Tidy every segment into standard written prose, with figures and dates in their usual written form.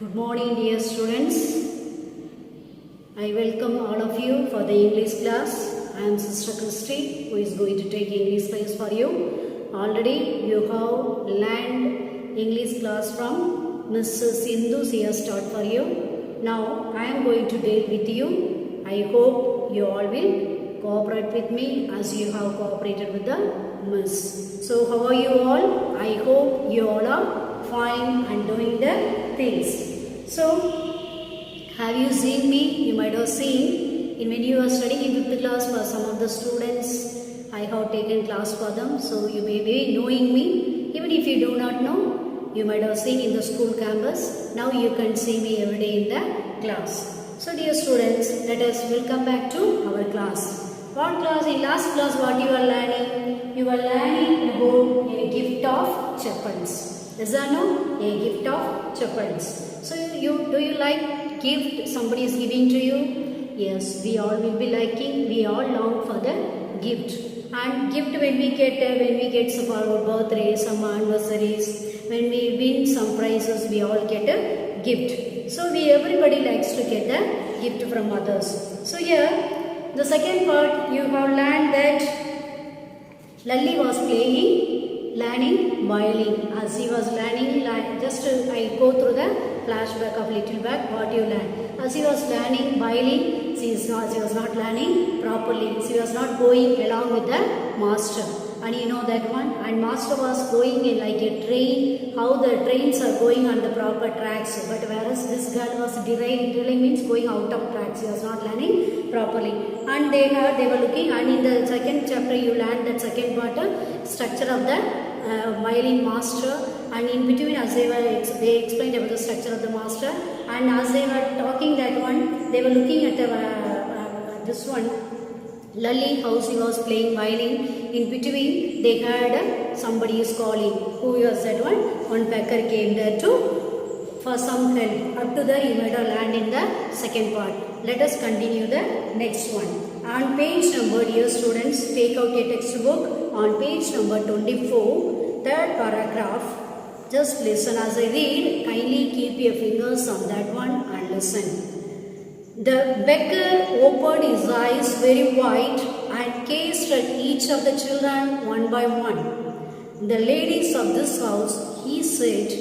Good morning, dear students. I welcome all of you for the English class. I am Sister Christy, who is going to take English class for you. Already you have learned English class from Mrs. Sindhu. She has taught for you. Now I am going to deal with you. I hope you all will cooperate with me as you have cooperated with the Miss. So how are you all? I hope you all are fine and doing the things. So, have you seen me? You might have seen when you are studying in 5th class for some of the students. I have taken class for them, so you may be knowing me. Even if you do not know, you might have seen in the school campus. Now you can see me every day in the class. So, dear students, let us welcome back to our class. What class? In last class, what you are learning? You are learning about a gift of chapels. Yes or no? A gift of chapels. So, do you like gift somebody is giving to you? Yes, we all will be liking. We all long for the gift. And gift when we get some for our birthdays, some anniversaries, when we win some prizes, we all get a gift. So, everybody likes to get a gift from others. So, here the second part you have learned that Lalli was learning violin. As he was learning, just I go through the flashback of little back what you learned. As he was learning violin, she was not learning properly. She was not going along with the master. And you know that one. And master was going in like a train, how the trains are going on the proper tracks. But whereas this girl was derailing means going out of tracks. She was not learning properly. And they were looking, and in the second chapter you learned that second part, structure of the violin master. And in between as they explained about the structure of the master. And as they were talking that one, they were looking at this one. Lalli, how she was playing violin. In between, they heard somebody is calling. Who was that one? One pecker came there for some help. Up to there, you might have learned in the second part. Let us continue the next one. On page number, dear students, take out your textbook. On page number 24, third paragraph. Just listen as I read. Kindly keep your fingers on that one and listen. The beggar opened his eyes very wide and gazed at each of the children one by one. The ladies of this house, he said,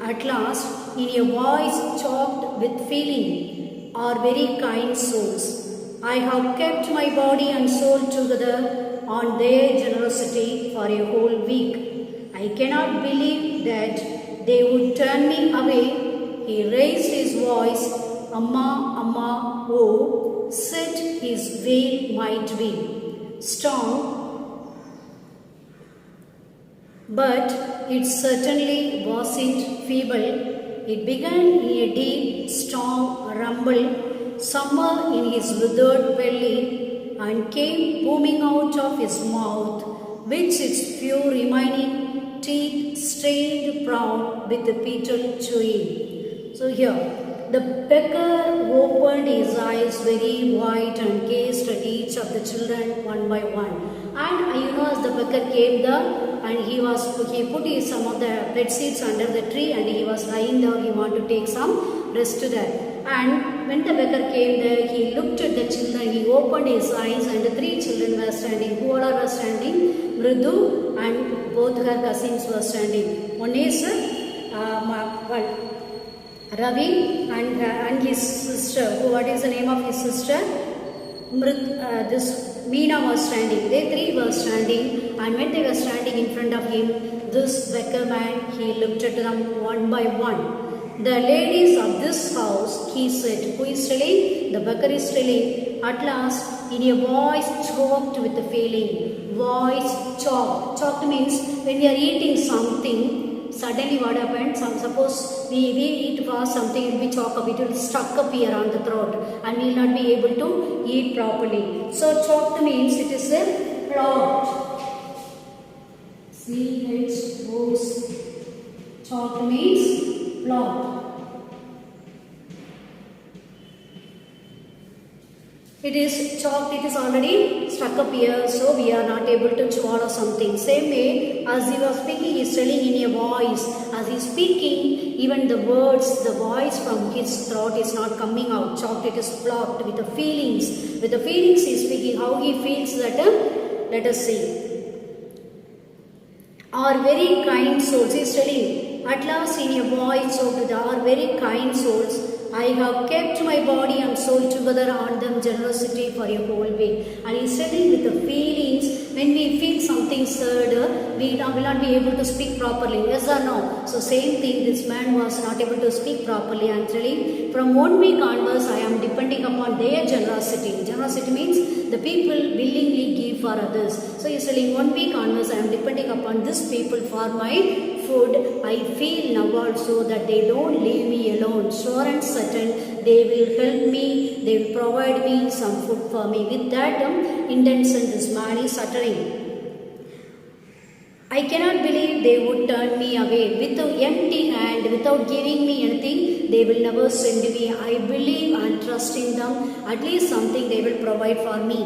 at last, in a voice choked with feeling, are very kind souls. I have kept my body and soul together on their generosity for a whole week. I cannot believe that they would turn me away. He raised his voice. Amma, Amma, oh, said his veil might be strong, but it certainly wasn't feeble. It began in a deep, strong rumble somewhere in his withered belly and came booming out of his mouth, which its few remaining teeth strained proud with the petal chewing. So here, the beggar opened his eyes very wide and gazed at each of the children one by one. And you know, as the beggar came there, and he put some of the bed sheets under the tree, and he was lying there. He wanted to take some rest there. And when the beggar came there, he looked at the children. He opened his eyes, and the 3 children were standing. Who all were standing? Mridu and both her cousins were standing. One is Ravi and his sister. What is the name of his sister? This Meena was standing. They 3 were standing, and when they were standing in front of him, this beggar man, he looked at them one by one. The ladies of this house, he said. Who is telling? The beggar is telling. At last, in a voice choked with the feeling. Voice choked. Choked means when we are eating something, suddenly what happened? Suppose we eat fast something, it will be choke up, it will stuck up here on the throat and we will not be able to eat properly. So choked means it is a clogged. C-H-O-C. Choked means clogged. It is chalked, it is already stuck up here, so we are not able to swallow something. Same way, as he was speaking, he is telling in a voice. As he is speaking, even the words, the voice from his throat is not coming out. Chocolate is blocked with the feelings. With the feelings he is speaking, how he feels that, let us see. Our very kind souls, he is telling, at last in a voice of our very kind souls, I have kept my body and soul together on them generosity for a whole week. And he is telling with the feelings, when we feel something sad, we will not be able to speak properly. Yes or no? So same thing, this man was not able to speak properly. And telling, from 1 week onwards, I am depending upon their generosity. Generosity means the people willingly give for others. So he is telling, 1 week onwards, I am depending upon these people for my food. I feel now also that they don't leave me alone. Sure and certain, they will help me, they will provide me some food for me. With that intention, this man is uttering. I cannot believe they would turn me away with an empty hand, without giving me anything. They will never send me. I believe and trust in them. At least something they will provide for me.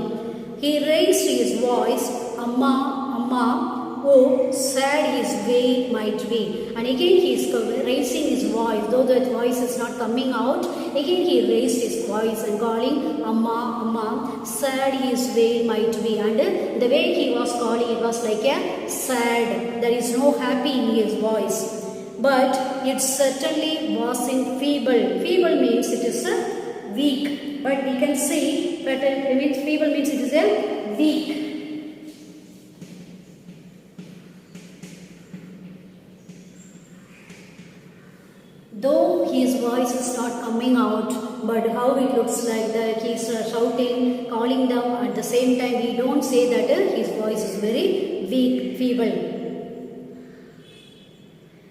He raised his voice, Amma, Amma. Oh, sad his way might be. And again he is raising his voice, though that voice is not coming out. Again he raised his voice and calling, Amma, Amma, sad his way might be. And the way he was calling, it was like a sad. There is no happy in his voice. But it certainly wasn't feeble. Feeble means it is a weak. But we can say, feeble means it is a weak. Though his voice is not coming out, but how it looks like that he is shouting, calling them at the same time, we don't say that his voice is very weak, feeble.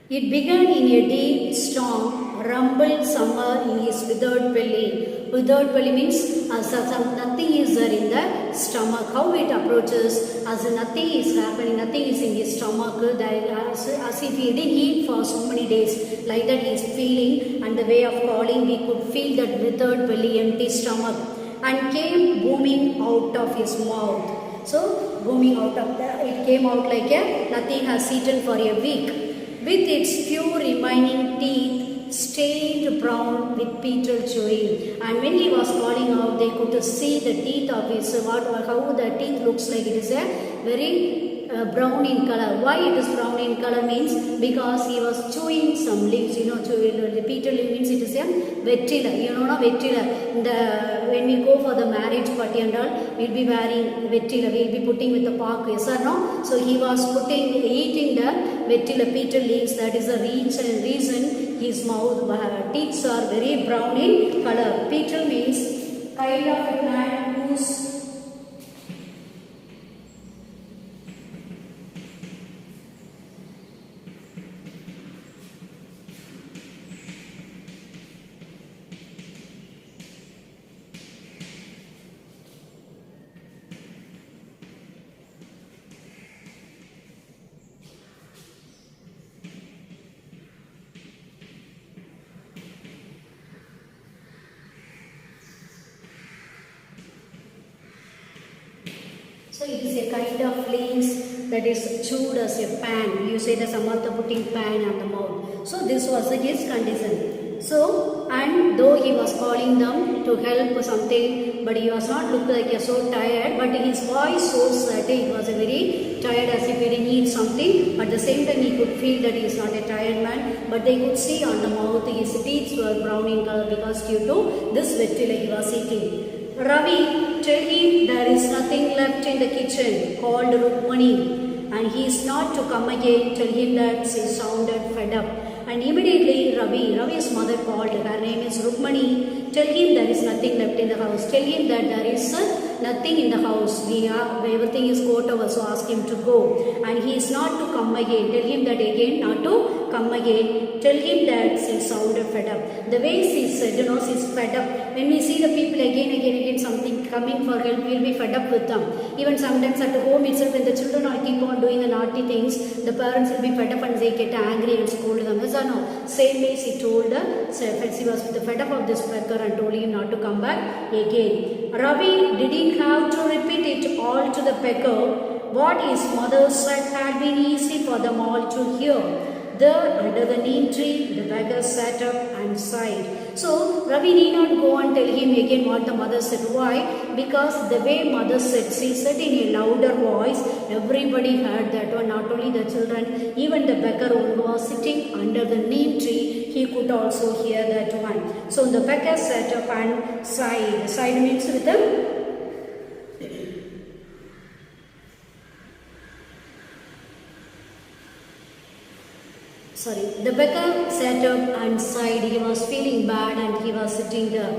It began in a deep storm, rumbled somewhere in his withered belly. Withered belly means nothing is there in the stomach. How it approaches, as nothing is happening, nothing is in his stomach, as if he didn't eat for so many days. Like that he is feeling, and the way of calling, we could feel that withered belly, empty stomach, and came booming out of his mouth. So booming out of it came out like nothing has eaten for a week. With its few remaining teeth stained brown with petrol chewing. And when he was calling out, they could see the teeth of his, how the teeth looks like. It is a very brown in color. Why it is brown in color means because he was chewing some leaves. The petrol leaf means it is a vettila. Vettila. When we go for the marriage party and all, we'll be wearing vettila. We'll be putting with the park. Yes or no? So he was eating the vettila petrol leaves. That is the reason his mouth teeth are very brown in color. Petrol means kind of a plant whose so it is a kind of leaves that is chewed as a pan. You say the Samartha putting pan on the mouth. So this was his condition. So, and though he was calling them to help something, but he was not looked like so tired, but his voice shows that he was a very tired, as if he didn't eat something. At the same time he could feel that he is not a tired man, but they could see on the mouth his teeth were brown in color because due to this vettila he was eating. Ravi, tell him there is nothing left in the kitchen, called Rukmani, and he is not to come again. Tell him that she sounded fed up. And immediately Ravi's mother called, her name is Rukmani, tell him there is nothing left in the house. Tell him that there is nothing in the house. Everything is got over, so ask him to go. And he is not to come again. Tell him that again, not to come again. Tell him that she sounded fed up. The way she said, she's fed up. When we see the people again, something coming for help, we'll be fed up with them. Even sometimes at home itself, when the children are keep on doing the naughty things, the parents will be fed up and they get angry and scold them. Yes or no? Same way she told her, she was fed up of this beggar and told him not to come back again. Ravi didn't have to repeat it all to the beggar. What his mother said had been easy for them all to hear. There, under the neem tree, the beggar sat up and sighed. So, Ravi need not go and tell him again what the mother said. Why? Because the way mother said, she said in a louder voice, everybody heard that one, not only the children, even the beggar who was sitting under the neem tree, he could also hear that one. So, the beggar sat up and sighed. Sighed means with a the beggar sat up and sighed. He was feeling bad and he was sitting there.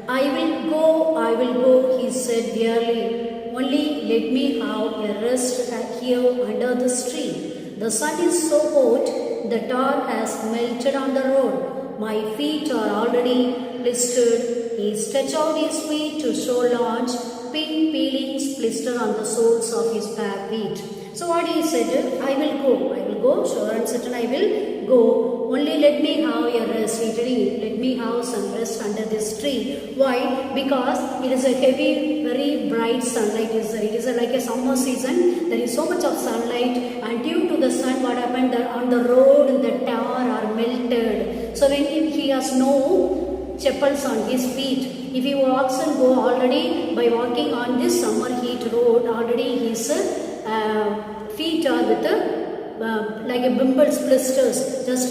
I will go, he said wearily. Only let me have a rest here under this tree. The sun is so hot, the tar has melted on the road. My feet are already blistered. He stretched out his feet to show large pink peelings blistered on the soles of his bare feet. So what he said, I will go, sure and certain I will go. Only let me have a rest. Let me have some rest under this tree. Why? Because it is a heavy, very bright sunlight. It is like a summer season. There is so much of sunlight, and due to the sun, what happened on the road, the tar are melted. So when he has no chappals on his feet, if he walks and go already by walking on this summer heat road, already his feet are with like a pimples, blisters, just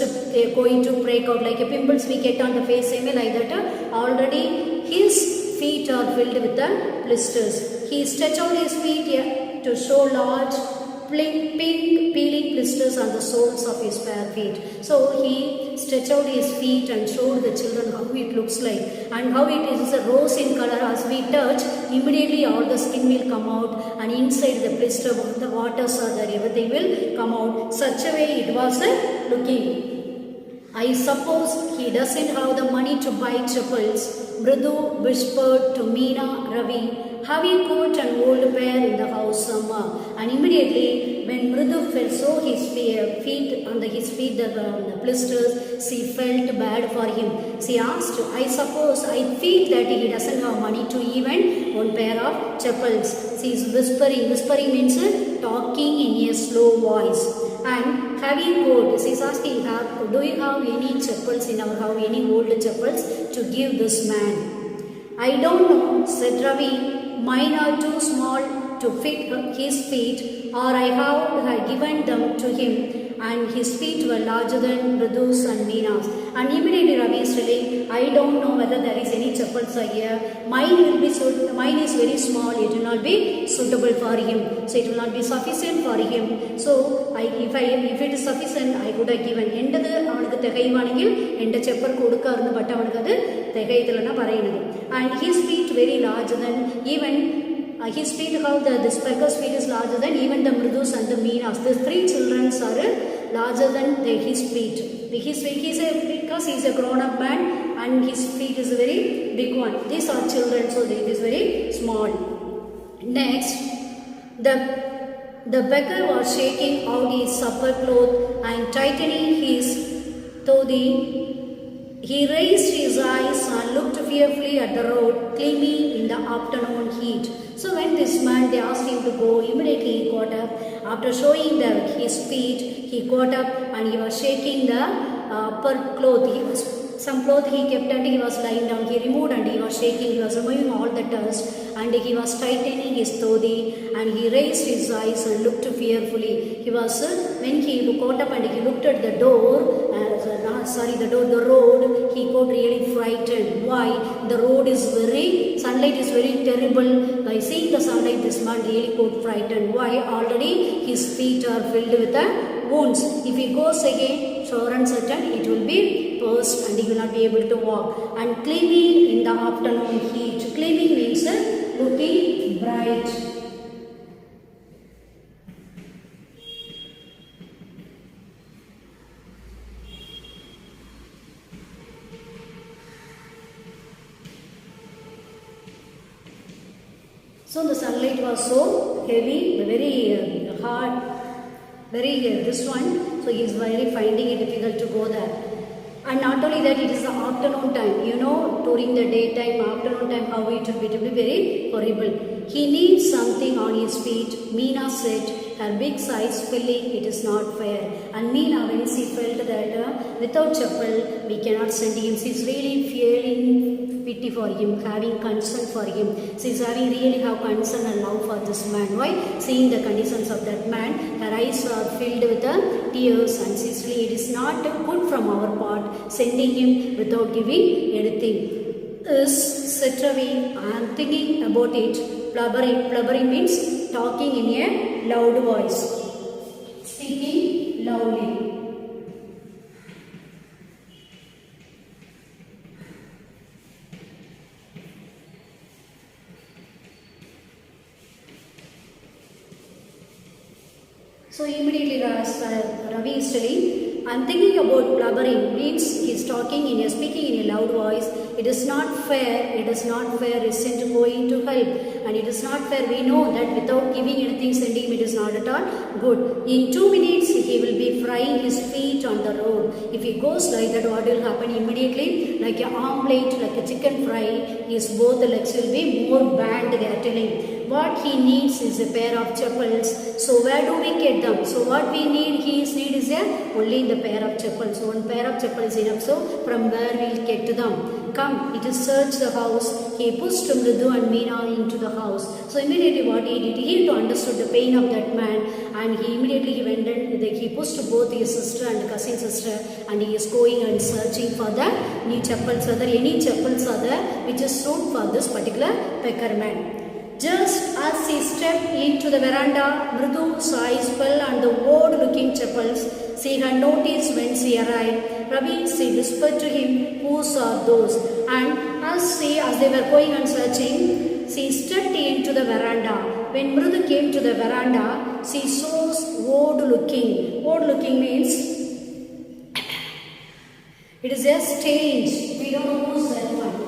going to break out like a pimples we get on the face, same like that. Already his feet are filled with the blisters. He stretched out his feet to show large pink peeling blisters on the soles of his bare feet. So he stretched out his feet and showed the children how it looks like and how it is a rose in color. As we touch, immediately all the skin will come out, and inside the blister the waters are there, everything will come out. Such a way it was looking. I suppose he doesn't have the money to buy chappals, Mridu whispered to Meena Ravi. Have you got an old pair in the house, Amma? And immediately when Mridu felt so his feet under his feet the blisters, she felt bad for him. She asked, I suppose I feel that he doesn't have money to even one pair of chappals. She is whispering. Whispering means talking in a slow voice. And have you got, she is asking her, do you have any chappals in our house, any old chappals to give this man? I don't know, said Ravi. Mine are too small to fit his feet, or I have given them to him, and his feet were larger than Mridu's and Meena's. And immediately Ravi is telling, I don't know whether there is any chappals here. Mine is very small, it will not be suitable for him. So it will not be sufficient for him. So if it is sufficient, I could have given. And his feet very larger than even his feet, how this beggar's feet is larger than even the Mridu's and the Meena's. These three children are larger than his feet. Because he is a grown-up man and his feet is a very big one. These are children, so it is very small. Next, the beggar was shaking out his supper cloth and tightening his toddy. He raised his eyes and looked fearfully at the road, gleaming in the afternoon heat. So when this man, they asked him to go, immediately he got up. After showing his feet, he got up and he was shaking the upper cloth. Some cloth he kept and he was lying down. He removed and he was shaking. He was removing all the dust and he was tightening his toddy, and he raised his eyes and looked fearfully. He was, when he got up and he looked at the door, the road, he got really frightened. Why? The road is sunlight is very terrible. By seeing the sunlight, this man really got frightened. Why? Already his feet are filled with the wounds. If he goes again, sure and certain, it will be burst and he will not be able to walk. And gleaming in the afternoon heat. Gleaming means looking bright. So the sunlight was so heavy, very hard, very this one. So he is really finding it difficult to go there. And not only that, it is the afternoon time. You know, during the daytime, afternoon time, how it will be very horrible. He needs something on his feet. Meena said, her big size filling, it is not fair. And Meena, when she felt that without chapel we cannot send him, she is really feeling pity for him, having concern for him. She is having really have concern and love for this man. Why? Seeing the conditions of that man, her eyes are filled with tears, and she says, it is not good from our part sending him without giving anything. Said Ravi, I am thinking about it. Blubbering. Blubbering means talking in a loud voice, speaking loudly. So immediately Ravi is telling, I am thinking about blubbering means he is speaking in a loud voice. It is not fair. It is not fair. Isn't going to help, and it is not fair. We know that without giving anything, sending him, it is not at all good. In 2 minutes, he will be frying his feet on the road. If he goes like that, what will happen immediately? Like an omelette, like a chicken fry, his both legs will be more banned. They are telling. What he needs is a pair of chappals. So where do we get them? So what we need, his need is only the pair of chappals. So one pair of chappals is enough. So from where we'll get to them? Come, it is search the house. He pushed Mridu and Meena into the house. So immediately what he did, he understood the pain of that man, and he immediately went and he pushed both his sister and cousin sister, and he is going and searching for the new chappals. Whether any chappals are there which is suit for this particular pecker man. Just as he stepped into the veranda, Mridu's eyes fell on the odd-looking chappals she had noticed when she arrived. Ravi, she whispered to him, whose are those? And as they were going and searching, she stepped into the veranda. When Mridu came to the veranda, she saw odd-looking. Odd-looking means it is a strange. We don't know who's that one.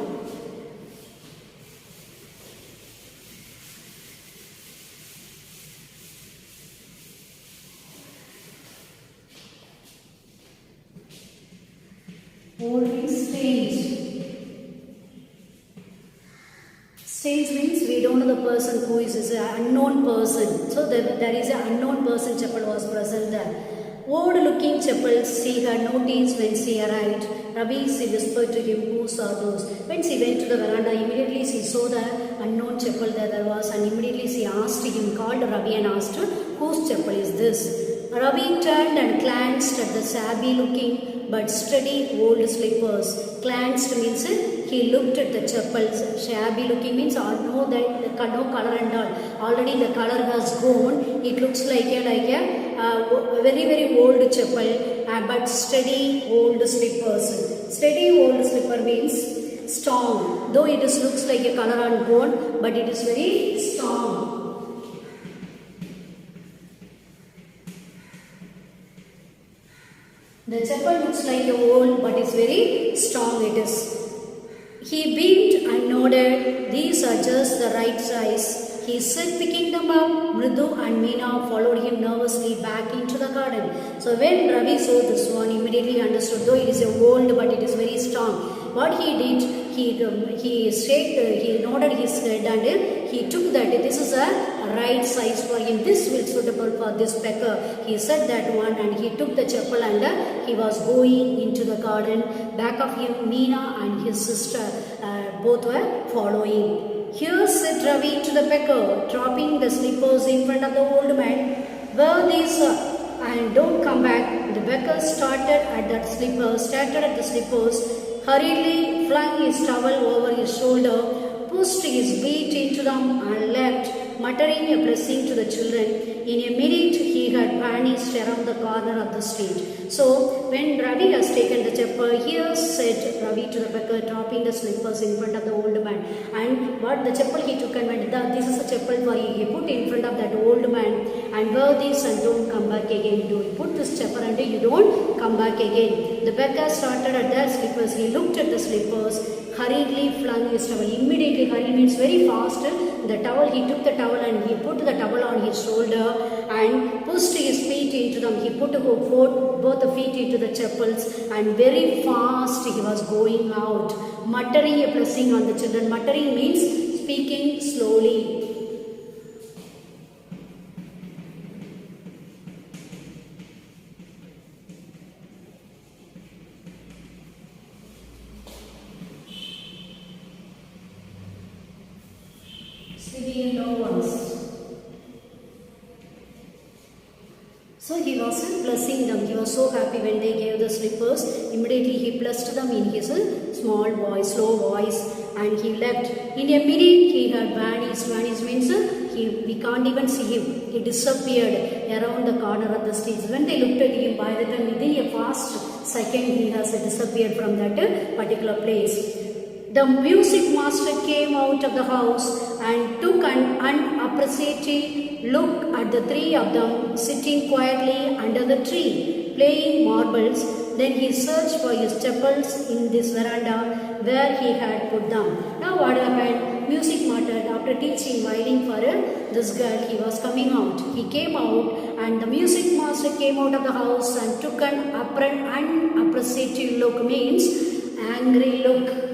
Old means strange. Strange means we don't know the person who is an unknown person. So there is an unknown person chappal was present there. Old looking chappals she had noticed when she arrived. Ravi, she whispered to him, who saw those? When she went to the veranda, immediately she saw the unknown chappal there was, and immediately she asked him, called Ravi and asked, whose chappal is this? Ravi turned and glanced at the shabby looking but steady old slippers. Glanced means he looked at the chappals. Shabby looking means no color and all. Already the color has gone. It looks like a very very old chappal, but steady old slippers. Steady old slipper means strong. Though it looks like a color and gone, but it is very strong. The chappal looks like old, but is very strong it is. He beamed and nodded. These are just the right size. He said, picking them up. Mridu and Meena followed him nervously back into the garden. So when Ravi saw this one, immediately understood, though it is old, but it is very strong. What he did, he nodded his head and he took that. This is a right size for him. This will suitable for this pecker. He said that one, and he took the chappal and he was going into the garden. Back of him, Meena and his sister both were following. Here said Ravi to the pecker, dropping the slippers in front of the old man. Wear these and don't come back. The pecker started at the slippers, hurriedly flung his towel over his shoulder, pushed his feet into them and left, muttering a blessing to the children. In a minute he had vanished around the corner of the street. So when Ravi has taken the chappal, here said Ravi to the pecker, dropping the slippers in front of the old man. And what the chappal he took and went, this is a chappal for you. He put in front of that old man, and wear this and don't come back again. You put this chappal and you don't come back again. The pecker started at their slippers. He looked at the slippers, hurriedly flung his towel. Immediately, hurry means very fast. The towel, he took the towel and he put the towel on his shoulder and pushed his feet into them. He put both the feet into the chappals, and very fast he was going out, muttering a blessing on the children. Muttering means speaking slowly. sleeping in low ones. So he was blessing them. He was so happy when they gave the slippers. Immediately he blessed them in his small voice, slow voice, and he left. In a minute he had vanished. Vanished means we can't even see him. He disappeared around the corner of the stage. When they looked at him, by the time within a fast second he has disappeared from that particular place. The music master came out of the house and took an unappreciative look at the three of them sitting quietly under the tree, playing marbles. Then he searched for his chappals in this veranda where he had put them. Now what happened? Music master, after teaching violin for this girl, he was coming out. He came out and the music master came out of the house and took an unappreciative look, means angry look.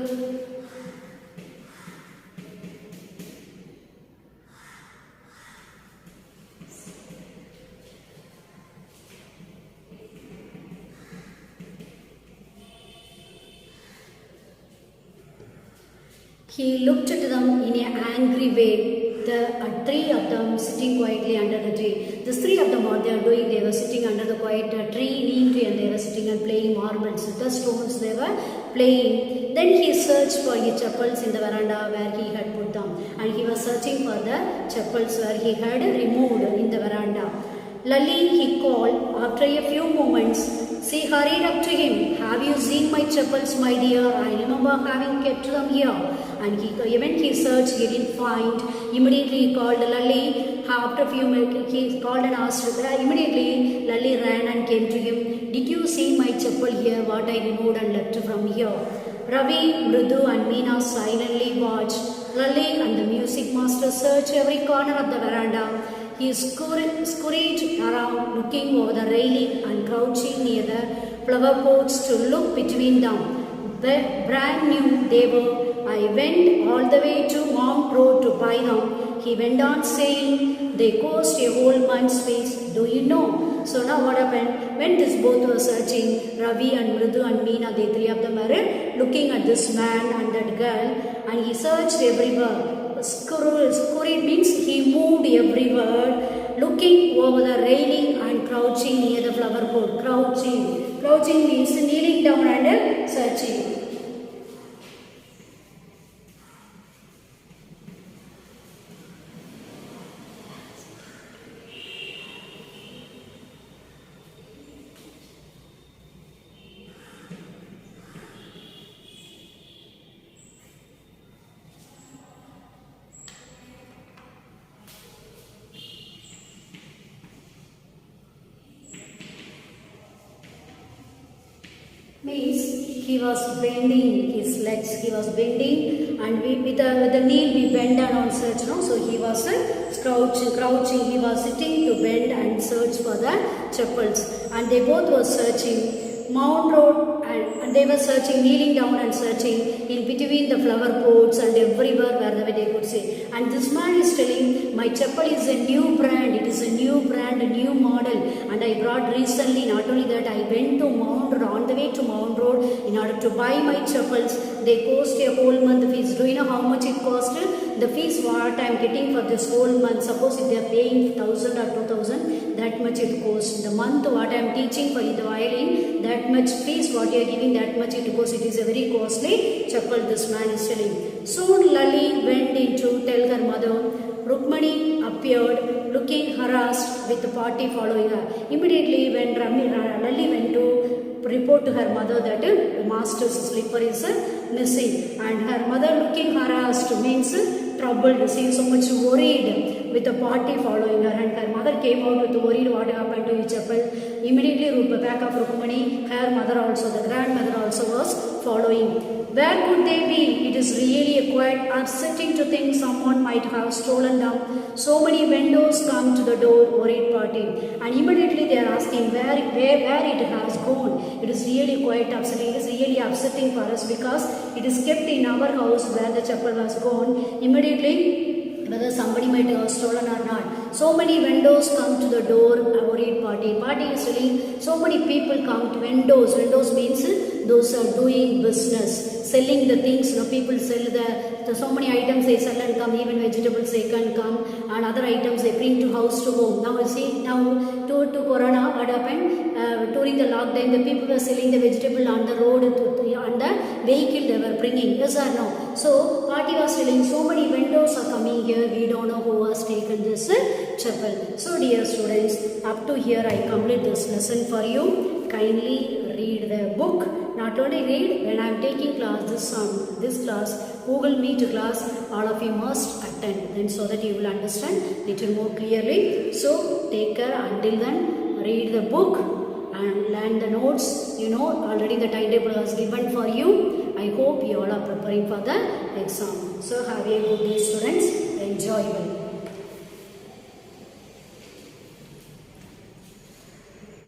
He looked at them in an angry way. The three of them sitting quietly under the tree. These three of them, what they are doing, they were sitting under the quiet tree, neem tree, and they were sitting and playing marbles with the stones they were playing. Then he searched for his chappals in the veranda where he had put them. And he was searching for the chappals where he had removed in the veranda. Lally, he called. After a few moments, she hurried up to him. Have you seen my chappals, my dear? I remember having kept them here. And when he searched, he didn't find. Immediately he called Lally. After a few minutes, he called and asked. Immediately, Lally ran and came to him. Did you see my chappal here, what I removed and left from here? Ravi, Mrudu and Meena silently watched. Lally and the music master searched every corner of the veranda. He scurried around, looking over the railing and crouching near the flower pots to look between them. Brand new they were. I went all the way to Mount Road to buy them. He went on saying, they cost a whole month's fees. Do you know? So now what happened? When this both were searching, Ravi and Mrudu and Meena, the three of them were looking at this man and that girl, and he searched everywhere. Scurried means he moved everywhere, looking over the railing and crouching near the flower pot. Crouching. Crouching means kneeling down and searching. Means he was bending his legs, he was bending, and with the knee we bend down on search, no? So he was crouching, he was sitting to bend and search for the chappals, and they both were searching Mount Road, and they were searching, kneeling down and searching in between the flower pots and everywhere wherever they could see. And this man is telling, my chappal is a new brand, it is a new brand, a new model, and I brought recently. Not only that, I went to Mount Road, on the way to Mount Road in order to buy my chappals. They cost a whole month fees. Do you know how much it cost? The fees what I am getting for this whole month, suppose if they are paying 1,000 or 2,000, that much it costs. The month what I am teaching for the violin, that much fees what you are giving, that much it costs. It is a very costly chappal, this man is telling. Soon Lally went in to tell her mother. Rukmani appeared, looking harassed, with the party following her. Immediately when Lally went to report to her mother that the master's slipper is missing, and her mother looking harassed means troubled, she is so much worried with the party following her, and her mother came out with worried what happened to his chappal. Immediately back of Rukmani, her mother also, the grandmother also was following. Where could they be? It is really quite upsetting to think someone might have stolen them. So many vendors come to the door, worried party, and immediately they are asking where it has gone. It is really quite upsetting. It is really upsetting for us because it is kept in our house where the chappal was gone. Immediately, whether somebody might have stolen or not. So many vendors come to the door, worried party. Party is telling, so many people come to vendors. Vendors means those are doing business, selling the things. People sell the so many items they sell and come, even vegetables they can come, and other items they bring to house to home. Now you see, now due to Corona, what happened? During the lockdown, the people were selling the vegetable on the road, on the vehicle they were bringing. Yes or no? So party was selling. So many vendors are coming here. We don't know who has taken this chapel. So dear students, up to here I complete this lesson for you. Kindly read the book. Not only read, when I am taking class, this class, Google Meet class, all of you must attend, then so that you will understand little more clearly. So take care. Until then, read the book and learn the notes. You know, already the timetable was given for you. I hope you all are preparing for the exam. So have a good day, students. Enjoy well.